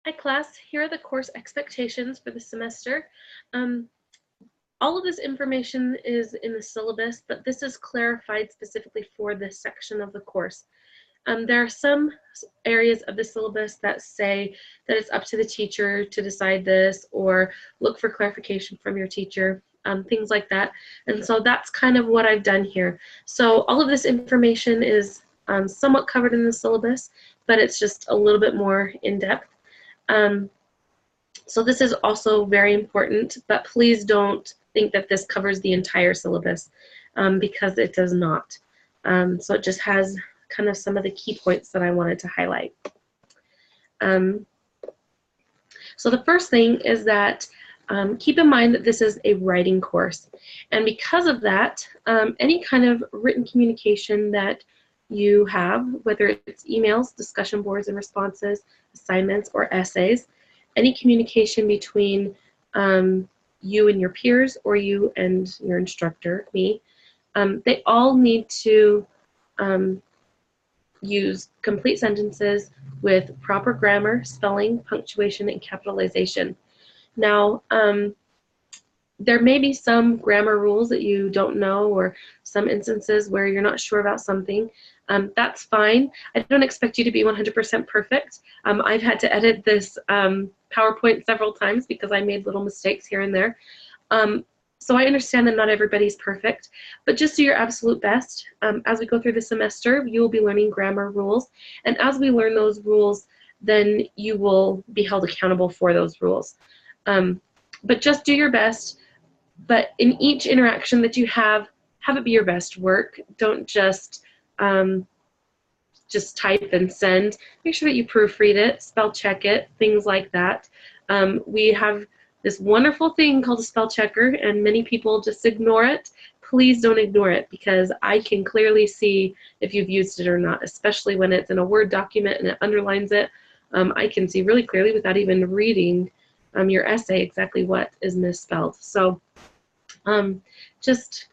Hi class, here are the course expectations for the semester. Um, all of this information is in the syllabus, but this is clarified specifically for this section of the course. There are some areas of the syllabus that say that it's up to the teacher to decide this or look for clarification from your teacher, things like that. And so that's kind of what I've done here. So all of this information is somewhat covered in the syllabus, but it's just a little bit more in depth. So this is also very important, but please don't think that this covers the entire syllabus because it does not. So it just has kind of some of the key points that I wanted to highlight. So the first thing is that keep in mind that this is a writing course. And because of that, any kind of written communication that you have, whether it's emails, discussion boards and responses, assignments, or essays, any communication between you and your peers or you and your instructor, me, they all need to use complete sentences with proper grammar, spelling, punctuation, and capitalization. Now, there may be some grammar rules that you don't know or some instances where you're not sure about something. That's fine. I don't expect you to be 100% perfect. I've had to edit this PowerPoint several times because I made little mistakes here and there. So I understand that not everybody's perfect, but just do your absolute best. As we go through the semester, you will be learning grammar rules, and as we learn those rules, then you will be held accountable for those rules. But just do your best. But in each interaction that you have it be your best work. Don't just type and send. Make sure that you proofread it, spell check it, things like that. We have this wonderful thing called a spell checker, and many people just ignore it. Please don't ignore it, because I can clearly see if you've used it or not, especially when it's in a Word document and it underlines it. I can see really clearly without even reading your essay exactly what is misspelled. So just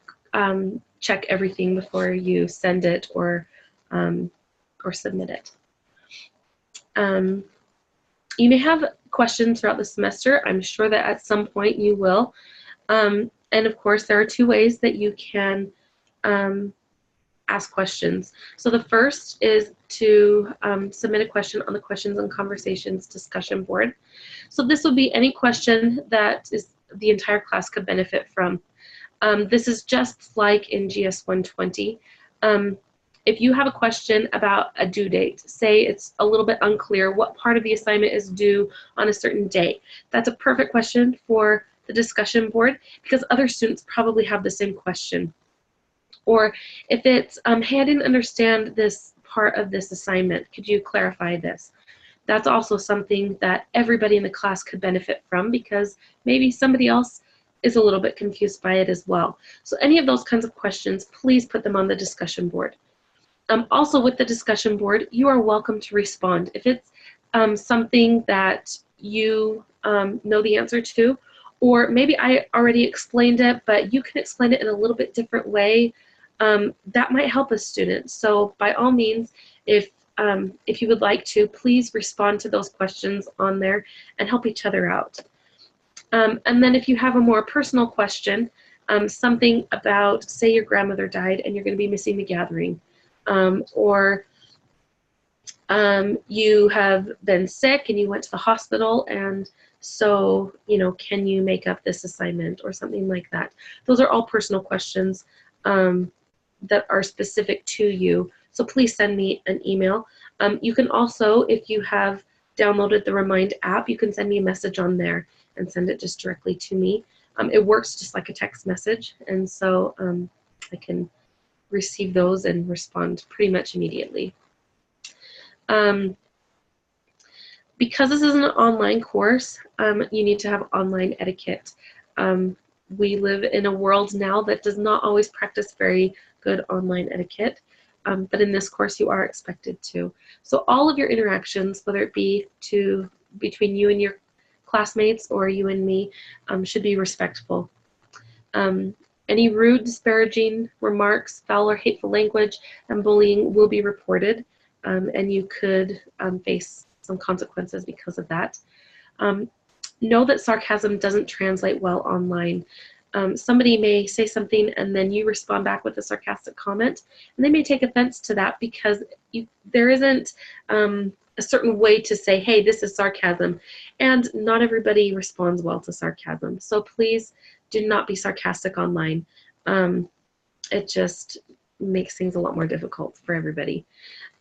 check everything before you send it or submit it. You may have questions throughout the semester. I'm sure that at some point you will. And of course, there are two ways that you can ask questions. So the first is to submit a question on the Questions and Conversations discussion board. So this will be any question that the entire class could benefit from. This is just like in GS 120. If you have a question about a due date, say it's a little bit unclear what part of the assignment is due on a certain date, that's a perfect question for the discussion board because other students probably have the same question. Or if it's, hey, I didn't understand this part of this assignment, could you clarify this? That's also something that everybody in the class could benefit from because maybe somebody else is a little bit confused by it as well. So any of those kinds of questions, please put them on the discussion board. Also with the discussion board, you are welcome to respond. If it's something that you know the answer to, or maybe I already explained it, but you can explain it in a little bit different way, that might help a student. So by all means, if you would like to, please respond to those questions on there and help each other out. And then if you have a more personal question, something about, say your grandmother died and you're going to be missing the gathering, or you have been sick and you went to the hospital, and so, you know, can you make up this assignment or something like that. Those are all personal questions that are specific to you. So please send me an email. You can also, if you have downloaded the Remind app, you can send me a message on there and send it just directly to me. It works just like a text message, and so I can receive those and respond pretty much immediately. Because this is an online course, you need to have online etiquette. We live in a world now that does not always practice very good online etiquette, but in this course you are expected to. So all of your interactions, whether it be between you and your classmates or you and me, should be respectful. Any rude, disparaging remarks, foul or hateful language, and bullying will be reported, and you could face some consequences because of that. Know that sarcasm doesn't translate well online. Somebody may say something and then you respond back with a sarcastic comment, and they may take offense to that because there isn't a certain way to say, hey, this is sarcasm, and not everybody responds well to sarcasm. So please do not be sarcastic online. It just makes things a lot more difficult for everybody.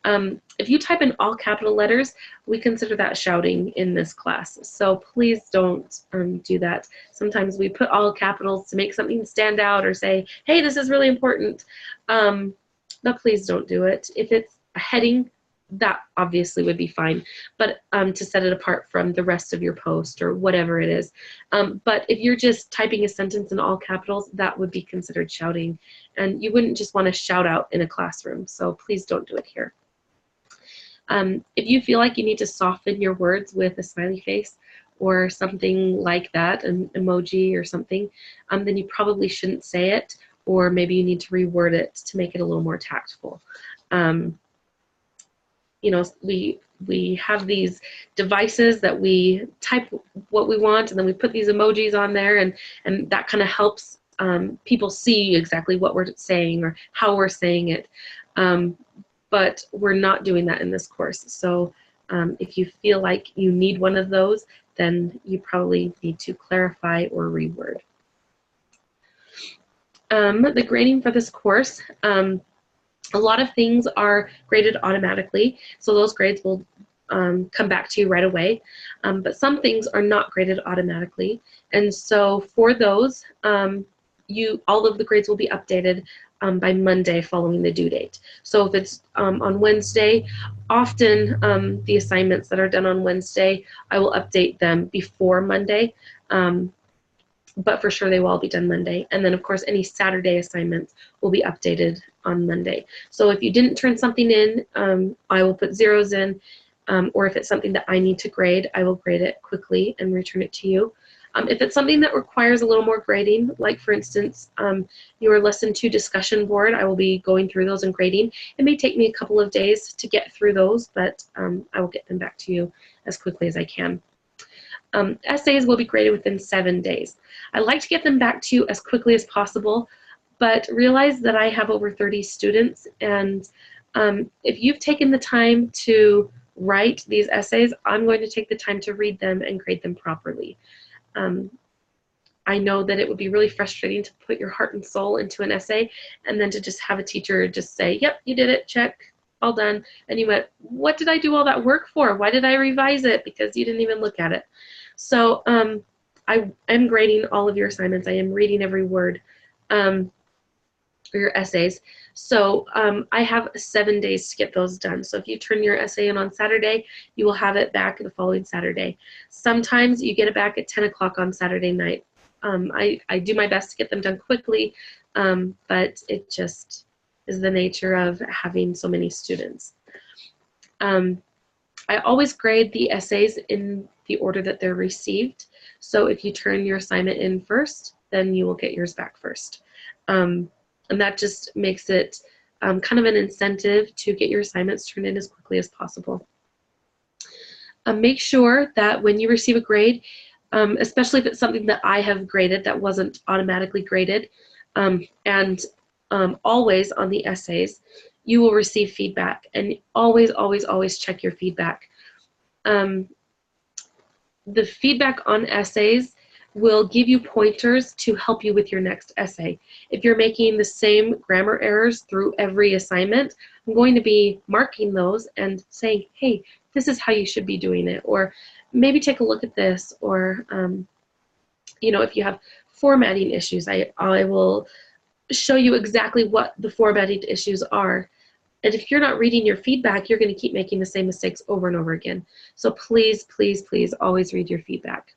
If you type in all capital letters, we consider that shouting in this class. So please don't do that. Sometimes we put all capitals to make something stand out or say, hey, this is really important. But please don't do it. If it's a heading, that obviously would be fine, but to set it apart from the rest of your post or whatever it is. But if you're just typing a sentence in all capitals, that would be considered shouting, and you wouldn't just want to shout out in a classroom, so please don't do it here. If you feel like you need to soften your words with a smiley face or something like that, an emoji or something, then you probably shouldn't say it, or maybe you need to reword it to make it a little more tactful. You know, we have these devices that we type what we want, and then we put these emojis on there, and that kind of helps people see exactly what we're saying or how we're saying it. But we're not doing that in this course. So if you feel like you need one of those, then you probably need to clarify or reword. The grading for this course, a lot of things are graded automatically, so those grades will come back to you right away. But some things are not graded automatically, and so for those, all of the grades will be updated by Monday following the due date. So if it's on Wednesday, often the assignments that are done on Wednesday, I will update them before Monday. But for sure they will all be done Monday. And then of course any Saturday assignments will be updated on Monday. So if you didn't turn something in, I will put zeros in, or if it's something that I need to grade, I will grade it quickly and return it to you. If it's something that requires a little more grading, like for instance, your lesson 2 discussion board, I will be going through those and grading. It may take me a couple of days to get through those, but I will get them back to you as quickly as I can. Essays will be graded within 7 days. I like to get them back to you as quickly as possible, but realize that I have over 30 students, and if you've taken the time to write these essays, I'm going to take the time to read them and grade them properly. I know that it would be really frustrating to put your heart and soul into an essay and then to just have a teacher just say, yep, you did it, check, all done. And you went, what did I do all that work for? Why did I revise it? Because you didn't even look at it. So I am grading all of your assignments. I am reading every word for your essays. So I have 7 days to get those done. So if you turn your essay in on Saturday, you will have it back the following Saturday. Sometimes you get it back at 10 o'clock on Saturday night. I do my best to get them done quickly, but it just is the nature of having so many students. I always grade the essays in the order that they're received. So if you turn your assignment in first, then you will get yours back first. And that just makes it kind of an incentive to get your assignments turned in as quickly as possible. Make sure that when you receive a grade, especially if it's something that I have graded that wasn't automatically graded, and always on the essays, you will receive feedback, and always, always, always check your feedback. The feedback on essays will give you pointers to help you with your next essay. If you're making the same grammar errors through every assignment, I'm going to be marking those and saying, hey, this is how you should be doing it, or maybe take a look at this, or you know, if you have formatting issues, I will show you exactly what the formatting issues are. And if you're not reading your feedback, you're going to keep making the same mistakes over and over again. So please, please, please always read your feedback.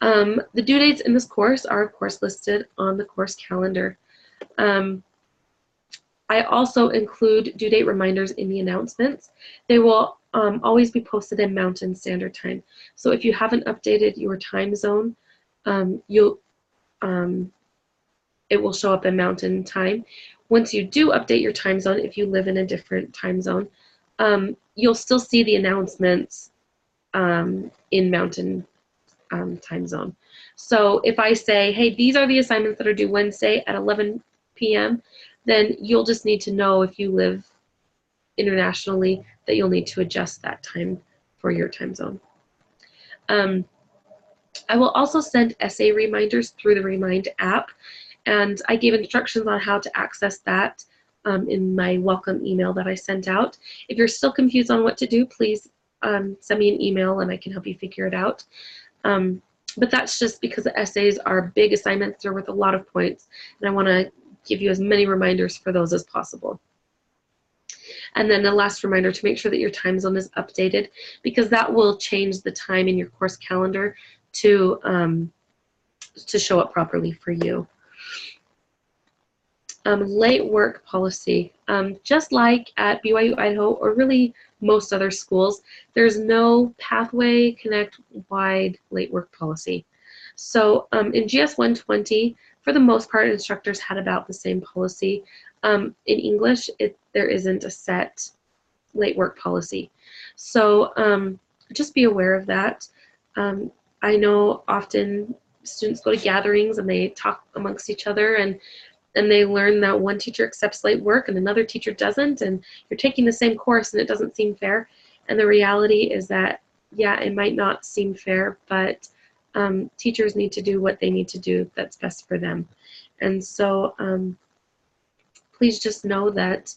The due dates in this course are, of course, listed on the course calendar. I also include due date reminders in the announcements. They will always be posted in Mountain Standard Time. So if you haven't updated your time zone, it will show up in Mountain Time. Once you do update your time zone, if you live in a different time zone, you'll still see the announcements in Mountain time zone. So if I say, hey, these are the assignments that are due Wednesday at 11 p.m., then you'll just need to know, if you live internationally, that you'll need to adjust that time for your time zone. I will also send essay reminders through the Remind app, and I gave instructions on how to access that in my welcome email that I sent out. If you're still confused on what to do, please send me an email and I can help you figure it out. But that's just because the essays are big assignments. They're worth a lot of points, and I want to give you as many reminders for those as possible. And then the last reminder, to make sure that your time zone is updated, because that will change the time in your course calendar to show up properly for you. Late work policy. Just like at BYU Idaho, or really most other schools, there's no Pathway Connect wide late work policy. So in GS 120, for the most part, instructors had about the same policy. In English, there isn't a set late work policy. So just be aware of that. I know often students go to gatherings and they talk amongst each other, and they learn that one teacher accepts late work and another teacher doesn't, and you're taking the same course and it doesn't seem fair. And the reality is that, yeah, it might not seem fair, but teachers need to do what they need to do that's best for them. And so please just know that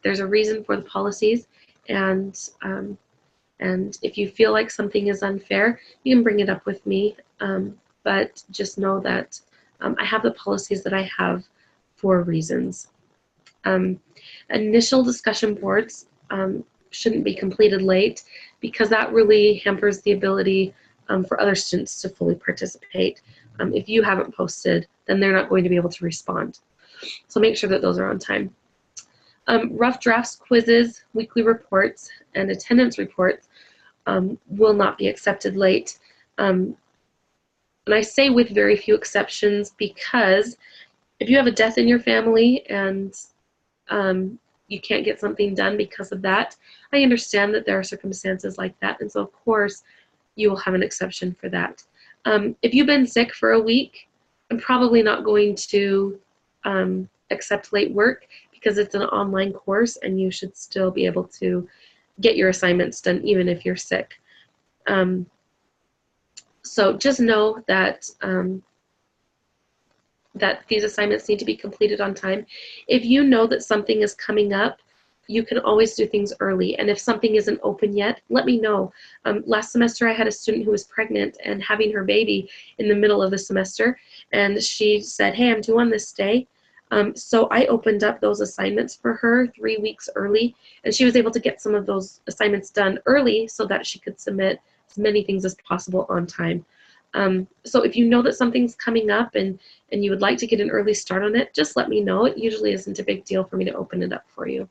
there's a reason for the policies, and if you feel like something is unfair, you can bring it up with me, but just know that I have the policies that I have for reasons. Initial discussion boards shouldn't be completed late, because that really hampers the ability for other students to fully participate. If you haven't posted, then they're not going to be able to respond. So make sure that those are on time. Rough drafts, quizzes, weekly reports, and attendance reports will not be accepted late. And I say with very few exceptions, because if you have a death in your family and you can't get something done because of that, I understand that there are circumstances like that, and so of course you will have an exception for that. If you've been sick for a week, I'm probably not going to accept late work, because it's an online course and you should still be able to get your assignments done even if you're sick. So just know that that these assignments need to be completed on time. If you know that something is coming up, you can always do things early. And if something isn't open yet, let me know. Last semester I had a student who was pregnant and having her baby in the middle of the semester, and she said, hey, I'm due on this day. So I opened up those assignments for her 3 weeks early, and she was able to get some of those assignments done early so that she could submit as many things as possible on time. So if you know that something's coming up and you would like to get an early start on it, just let me know. It usually isn't a big deal for me to open it up for you.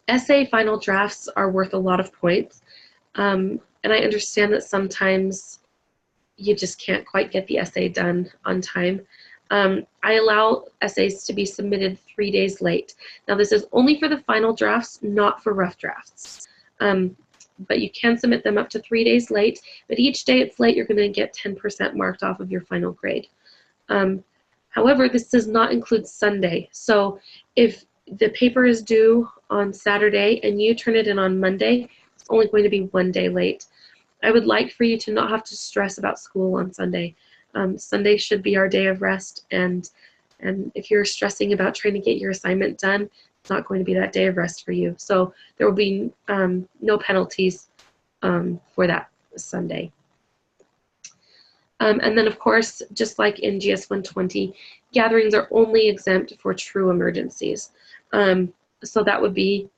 Essay final drafts are worth a lot of points, and I understand that sometimes you just can't quite get the essay done on time. I allow essays to be submitted 3 days late. Now this is only for the final drafts, not for rough drafts. But you can submit them up to 3 days late, but each day it's late, you're going to get 10% marked off of your final grade. However, this does not include Sunday. So if the paper is due on Saturday and you turn it in on Monday, it's only going to be 1 day late. I would like for you to not have to stress about school on Sunday. Sunday should be our day of rest, and if you're stressing about trying to get your assignment done, it's not going to be that day of rest for you. So there will be no penalties for that Sunday. And then of course, just like in GS 120, gatherings are only exempt for true emergencies. So that would be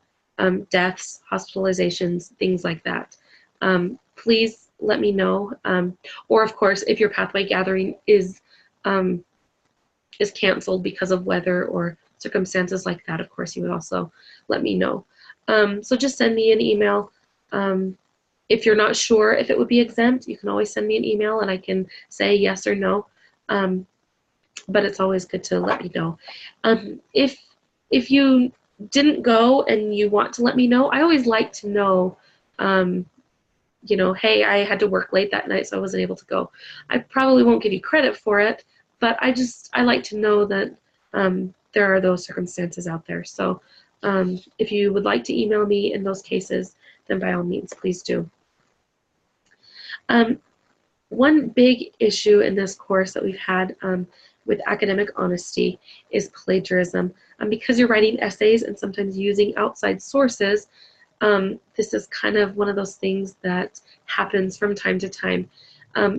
deaths, hospitalizations, things like that. Please let me know. Or of course, if your Pathway gathering is canceled because of weather or circumstances like that, of course, you would also let me know. So just send me an email. If you're not sure if it would be exempt, you can always send me an email and I can say yes or no. But it's always good to let me know. If you didn't go and you want to let me know, I always like to know, you know, hey, I had to work late that night, so I wasn't able to go. I probably won't give you credit for it, but I like to know that there are those circumstances out there. So if you would like to email me in those cases, then by all means, please do. One big issue in this course that we've had with academic honesty is plagiarism. Because you're writing essays and sometimes using outside sources, this is kind of one of those things that happens from time to time.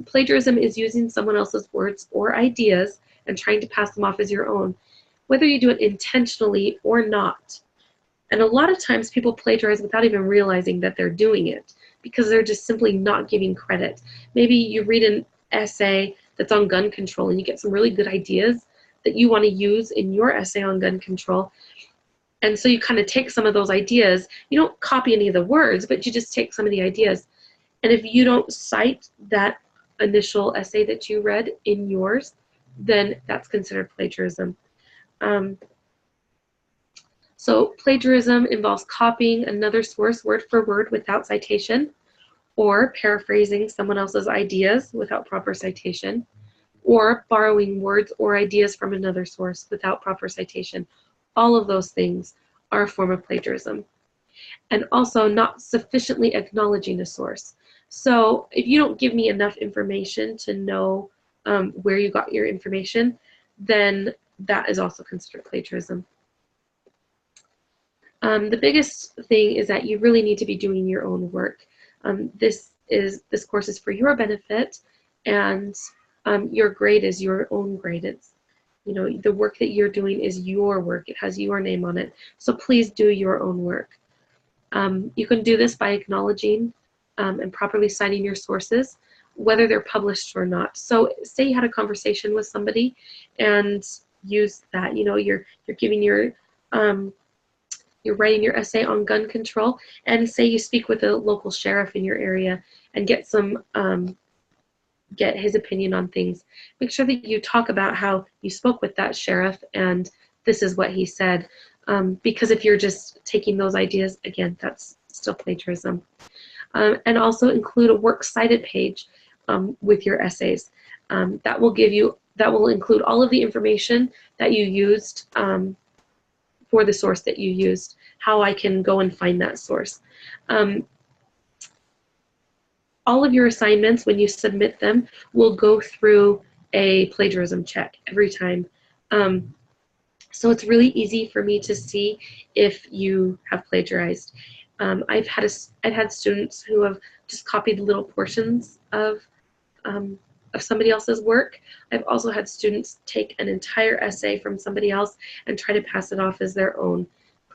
Plagiarism is using someone else's words or ideas and trying to pass them off as your own, whether you do it intentionally or not. And a lot of times people plagiarize without even realizing that they're doing it because they're just simply not giving credit. Maybe you read an essay that's on gun control and you get some really good ideas that you want to use in your essay on gun control. And so you kind of take some of those ideas. You don't copy any of the words, but you just take some of the ideas. And if you don't cite that initial essay that you read in yours, then that's considered plagiarism. So plagiarism involves copying another source word for word without citation, or paraphrasing someone else's ideas without proper citation, or borrowing words or ideas from another source without proper citation. All of those things are a form of plagiarism. And also not sufficiently acknowledging a source. So if you don't give me enough information to know where you got your information, then that is also considered plagiarism. The biggest thing is that you really need to be doing your own work. This course is for your benefit, and your grade is your own grade. It's, you know, the work that you're doing is your work. It has your name on it. So please do your own work. You can do this by acknowledging and properly citing your sources, whether they're published or not. So say you had a conversation with somebody and use that. You know, you're giving your you're writing your essay on gun control, and say you speak with a local sheriff in your area and get some get his opinion on things. Make sure that you talk about how you spoke with that sheriff and this is what he said. Because if you're just taking those ideas, again, that's still plagiarism. And also include a works cited page with your essays. That will include all of the information that you used for the source that you used, how I can go and find that source. All of your assignments, when you submit them, will go through a plagiarism check every time. So it's really easy for me to see if you have plagiarized. I've had students who have just copied little portions of somebody else's work. I've also had students take an entire essay from somebody else and try to pass it off as their own.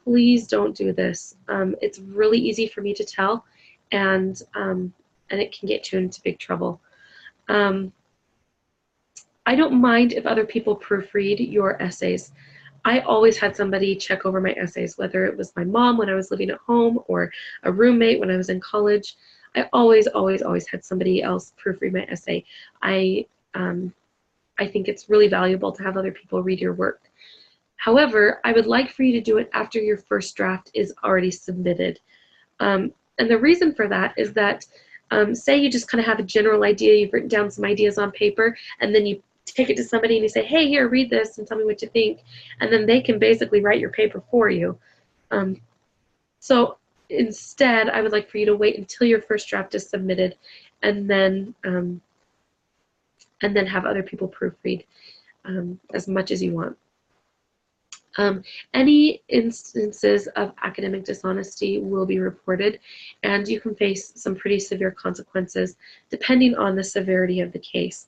Please don't do this. It's really easy for me to tell, and it can get you into big trouble. I don't mind if other people proofread your essays. I always had somebody check over my essays, whether it was my mom when I was living at home or a roommate when I was in college. I always had somebody else proofread my essay. I think it's really valuable to have other people read your work. However, I would like for you to do it after your first draft is already submitted. And the reason for that is that say you just kind of have a general idea, you've written down some ideas on paper, and then you take it to somebody and you say, hey, here, read this and tell me what you think. And then they can basically write your paper for you. So instead, I would like for you to wait until your first draft is submitted and then have other people proofread as much as you want. Any instances of academic dishonesty will be reported, and you can face some pretty severe consequences depending on the severity of the case.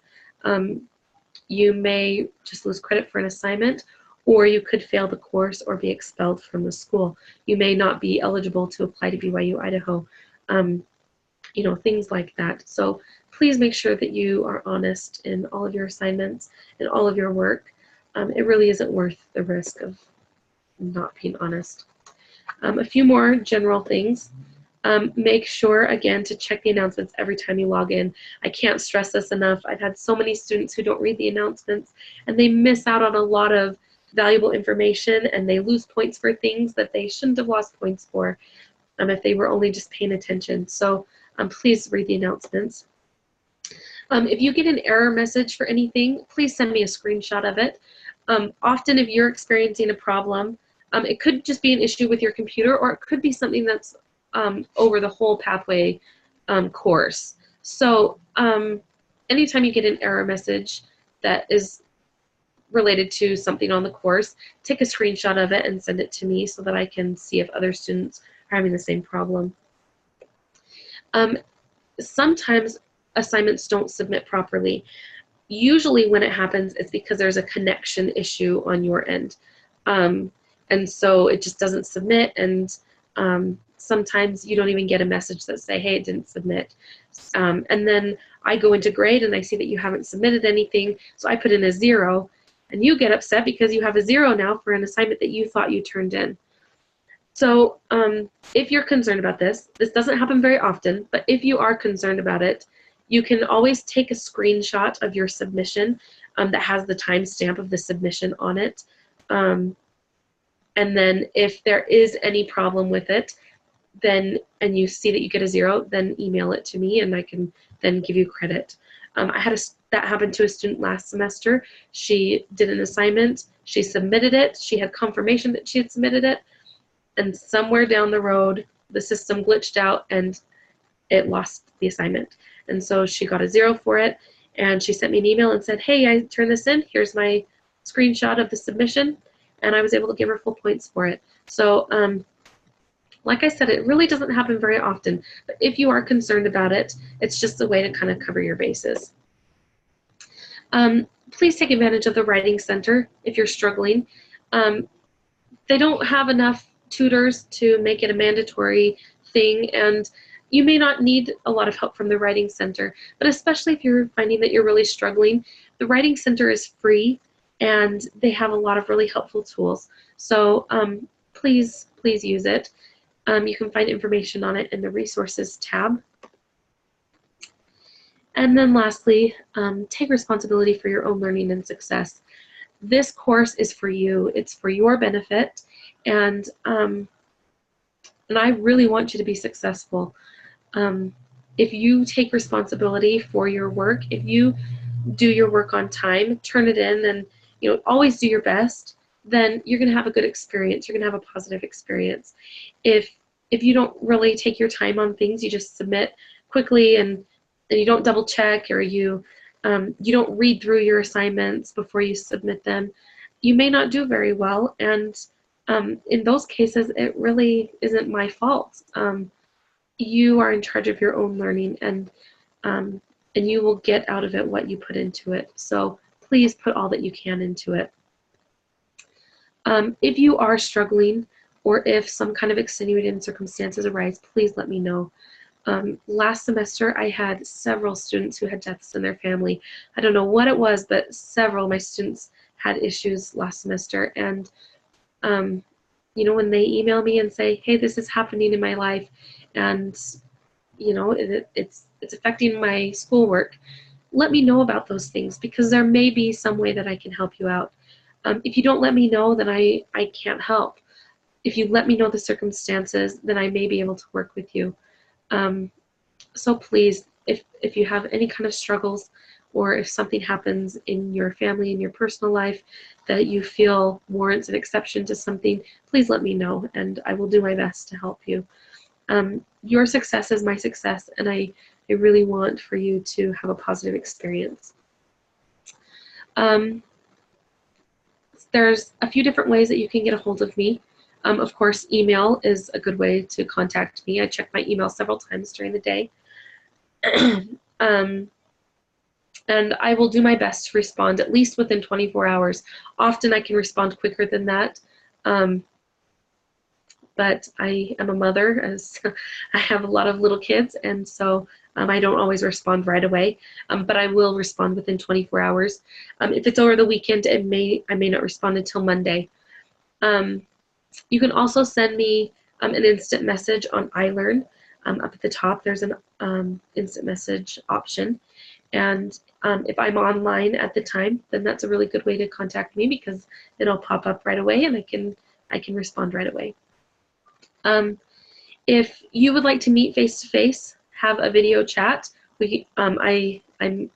You may just lose credit for an assignment, or you could fail the course or be expelled from the school. You may not be eligible to apply to BYU Idaho, you know, things like that. So please make sure that you are honest in all of your assignments and all of your work. It really isn't worth the risk of not being honest. A few more general things. Make sure, again, to check the announcements every time you log in. I can't stress this enough. I've had so many students who don't read the announcements, and they miss out on a lot of valuable information and they lose points for things that they shouldn't have lost points for if they were only just paying attention. So please read the announcements. If you get an error message for anything, please send me a screenshot of it. Often if you're experiencing a problem, it could just be an issue with your computer, or it could be something that's over the whole pathway course. So anytime you get an error message that is related to something on the course, take a screenshot of it and send it to me so that I can see if other students are having the same problem. Sometimes assignments don't submit properly. Usually when it happens, it's because there's a connection issue on your end. And so it just doesn't submit, and sometimes you don't even get a message that say, hey, it didn't submit. And then I go into grade and I see that you haven't submitted anything, so I put in a 0, and you get upset because you have a 0 now for an assignment that you thought you turned in. So if you're concerned about this doesn't happen very often, but if you are concerned about it, you can always take a screenshot of your submission that has the timestamp of the submission on it. And then if there is any problem with it, then, and you see that you get a 0, then email it to me and I can then give you credit. I had that happened to a student last semester. She did an assignment, she submitted it, she had confirmation that she had submitted it, and somewhere down the road, the system glitched out and it lost the assignment. And so she got a 0 for it, and she sent me an email and said, hey, I turned this in, here's my screenshot of the submission, and I was able to give her full points for it. So like I said, it really doesn't happen very often, but if you are concerned about it, it's just a way to kind of cover your bases. Please take advantage of the Writing Center if you're struggling. They don't have enough tutors to make it a mandatory thing, and you may not need a lot of help from the Writing Center, but especially if you're finding that you're really struggling, the Writing Center is free and they have a lot of really helpful tools. So please use it. You can find information on it in the Resources tab. And then lastly, take responsibility for your own learning and success. This course is for you. It's for your benefit, and I really want you to be successful. If you take responsibility for your work, if you do your work on time, turn it in, and always do your best, then you're going to have a good experience. You're going to have a positive experience. If you don't really take your time on things, you just submit quickly and you don't double check, or you don't read through your assignments before you submit them, you may not do very well. And in those cases, it really isn't my fault. You are in charge of your own learning, and you will get out of it what you put into it. So please put all that you can into it. If you are struggling, or if some kind of extenuating circumstances arise, please let me know. Last semester, I had several students who had deaths in their family. I don't know what it was, but several of my students had issues last semester. And, when they email me and say, hey, this is happening in my life, and, it's affecting my schoolwork, let me know about those things, because there may be some way that I can help you out. If you don't let me know, then I can't help. If you let me know the circumstances, then I may be able to work with you. So please, if you have any kind of struggles, or if something happens in your family, in your personal life, that you feel warrants an exception to something, please let me know, and I will do my best to help you. Your success is my success, and I really want for you to have a positive experience. There's a few different ways that you can get a hold of me. Of course, email is a good way to contact me. I check my email several times during the day. And I will do my best to respond at least within 24 hours. Often I can respond quicker than that. But I am a mother, as I have a lot of little kids, and so I don't always respond right away, but I will respond within 24 hours. If it's over the weekend, I may not respond until Monday. You can also send me an instant message on iLearn. Up at the top, there's an instant message option. And if I'm online at the time, then that's a really good way to contact me because it'll pop up right away and I can respond right away. If you would like to meet face to face, have a video chat, I'm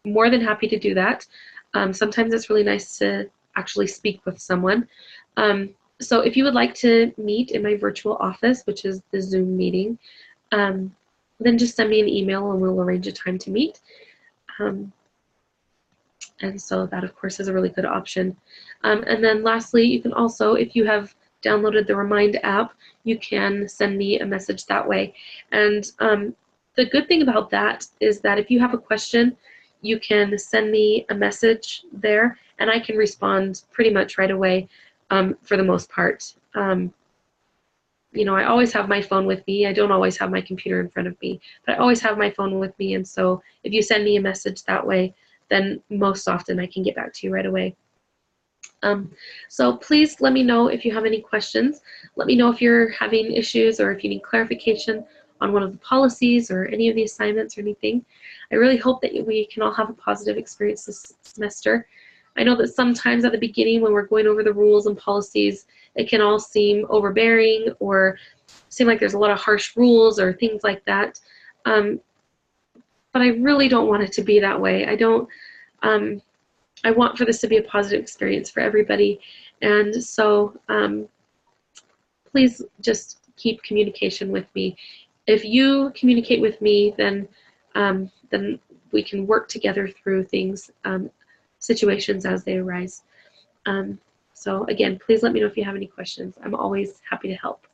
more than happy to do that. Sometimes it's really nice to actually speak with someone. So if you would like to meet in my virtual office, which is the Zoom meeting, then just send me an email and we'll arrange a time to meet. And so that, of course, is a really good option. And then lastly, you can also, if you have downloaded the Remind app, you can send me a message that way. And the good thing about that is that if you have a question, you can send me a message there and I can respond pretty much right away for the most part. You know, I always have my phone with me. I don't always have my computer in front of me, but I always have my phone with me. And so if you send me a message that way, then most often I can get back to you right away. So please let me know if you have any questions. Let me know if you're having issues or if you need clarification on one of the policies or any of the assignments or anything. I really hope that we can all have a positive experience this semester. I know that sometimes at the beginning when we're going over the rules and policies, it can all seem overbearing or seem like there's a lot of harsh rules or things like that. But I really don't want it to be that way. I want for this to be a positive experience for everybody. And so please just keep communication with me. If you communicate with me, then we can work together through things, situations as they arise. So again, please let me know if you have any questions. I'm always happy to help.